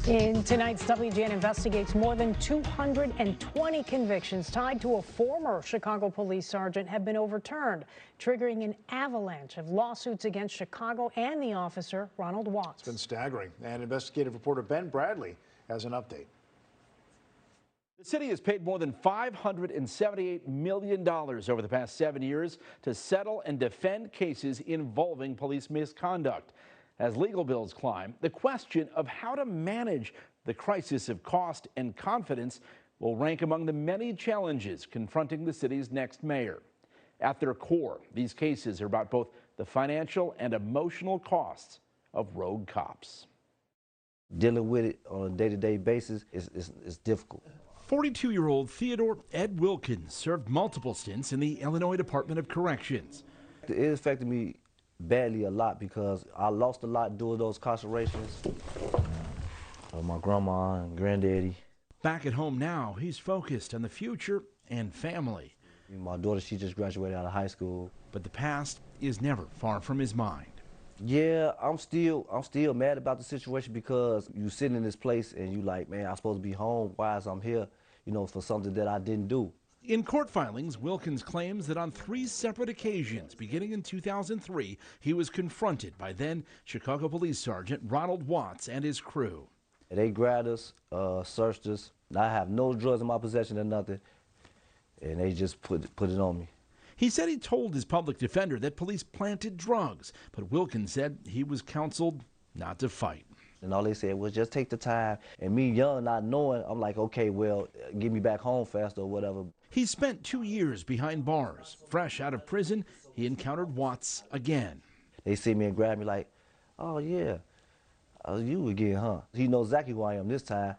In tonight's WGN Investigates, more than 220 convictions tied to a former Chicago police sergeant have been overturned, triggering an avalanche of lawsuits against Chicago and the officer, Ronald Watts. It's been staggering, and investigative reporter Ben Bradley has an update. The city has paid more than $578 million over the past 7 years to settle and defend cases involving police misconduct. As legal bills climb, the question of how to manage the crisis of cost and confidence will rank among the many challenges confronting the city's next mayor. At their core, these cases are about both the financial and emotional costs of rogue cops. Dealing with it on a day-to-day basis is difficult. 42-year-old Theodore Ed Wilkins served multiple stints in the Illinois Department of Corrections. It affected me badly a lot because I lost a lot during those incarcerations. My grandma and granddaddy. Back at home now, he's focused on the future and family. My daughter, she just graduated out of high school. But the past is never far from his mind. Yeah, I'm still mad about the situation because you sit in this place and you like, man, I'm supposed to be home. Why is I'm here, for something that I didn't do. In court filings, Wilkins claims that on 3 separate occasions, beginning in 2003, he was confronted by then Chicago Police Sergeant Ronald Watts and his crew. They grabbed us, searched us. I have no drugs in my possession or nothing, and they just put it on me. He said he told his public defender that police planted drugs, but Wilkins said he was counseled not to fight. And all they said was just take the time. And me young, not knowing, I'm like, okay, well, get me back home faster or whatever. He spent 2 years behind bars. Fresh out of prison, he encountered Watts again. They see me and grab me like, oh, yeah, you again, huh? He knows exactly who I am this time.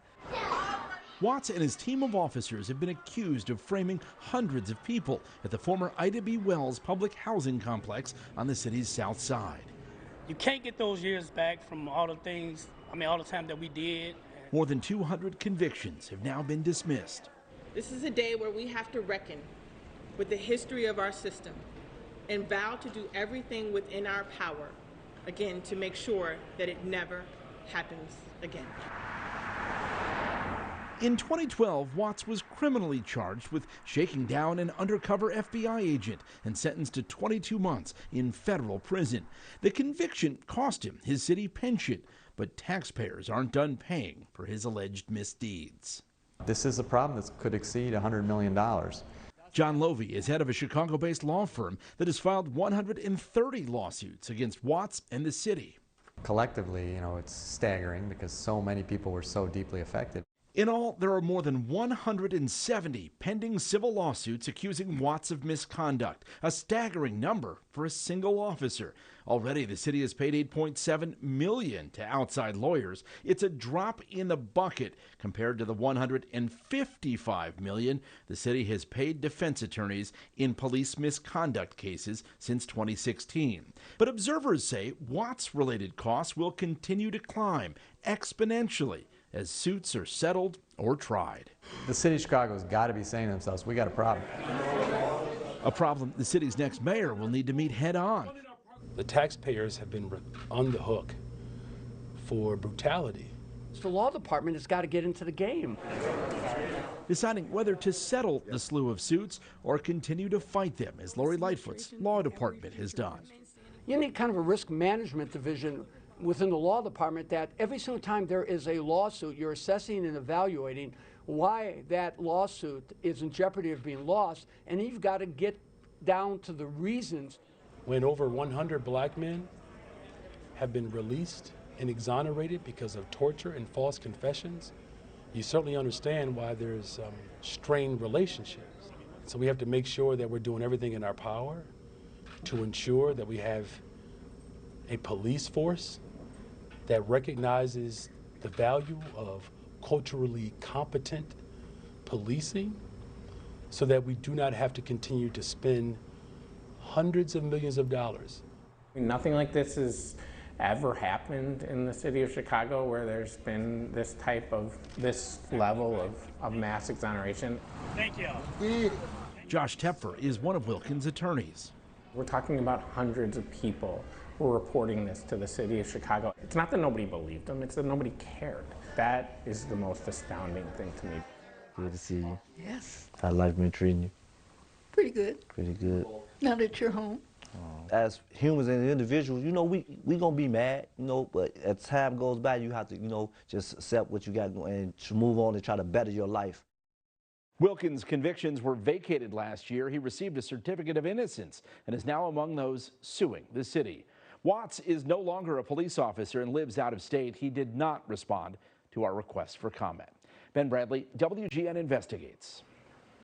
Watts and his team of officers have been accused of framing hundreds of people at the former Ida B. Wells public housing complex on the city's south side. You can't get those years back from all the things, all the time that we did. More than 200 convictions have now been dismissed. This is a day where we have to reckon with the history of our system and vow to do everything within our power, again, to make sure that it never happens again. In 2012, Watts was criminally charged with shaking down an undercover FBI agent and sentenced to 22 months in federal prison. The conviction cost him his city pension, but taxpayers aren't done paying for his alleged misdeeds. This is a problem that could exceed $100 million. John Lovey is head of a Chicago-based law firm that has filed 130 lawsuits against Watts and the city. Collectively, it's staggering because so many people were so deeply affected. In all, there are more than 170 pending civil lawsuits accusing Watts of misconduct, a staggering number for a single officer. Already, the city has paid $8.7 million to outside lawyers. It's a drop in the bucket compared to the $155 million the city has paid defense attorneys in police misconduct cases since 2016. But observers say Watts-related costs will continue to climb exponentially as suits are settled or tried. The city of Chicago's got to be saying to themselves, we got a problem. A problem the city's next mayor will need to meet head on. The taxpayers have been on the hook for brutality. The law department has got to get into the game. Deciding whether to settle the slew of suits or continue to fight them, as Lori Lightfoot's law department has done. You need kind of a risk management division within the law department that every single time there is a lawsuit, you're assessing and evaluating why that lawsuit is in jeopardy of being lost, and you've got to get down to the reasons. When over 100 black men have been released and exonerated because of torture and false confessions, you certainly understand why there's strained relationships. So we have to make sure that we're doing everything in our power to ensure that we have a police force that recognizes the value of culturally competent policing so that we do not have to continue to spend hundreds of millions of dollars. Nothing like this has ever happened in the city of Chicago where there's been this level of mass exoneration. Thank you. Josh Tepfer is one of Wilkins' attorneys. We're talking about hundreds of people were reporting this to the city of Chicago. It's not that nobody believed them, it's that nobody cared. That is the most astounding thing to me. Good to see you. Yes, How life been treating you? pretty good. Pretty good. Now that you're home. As humans and individuals, you know, we gonna be mad, you know, but as time goes by, you have to, you know, just accept what you got and move on and try to better your life. Wilkins' convictions were vacated last year. He received a certificate of innocence and is now among those suing the city. Watts is no longer a police officer and lives out of state. He did not respond to our request for comment. Ben Bradley, WGN Investigates.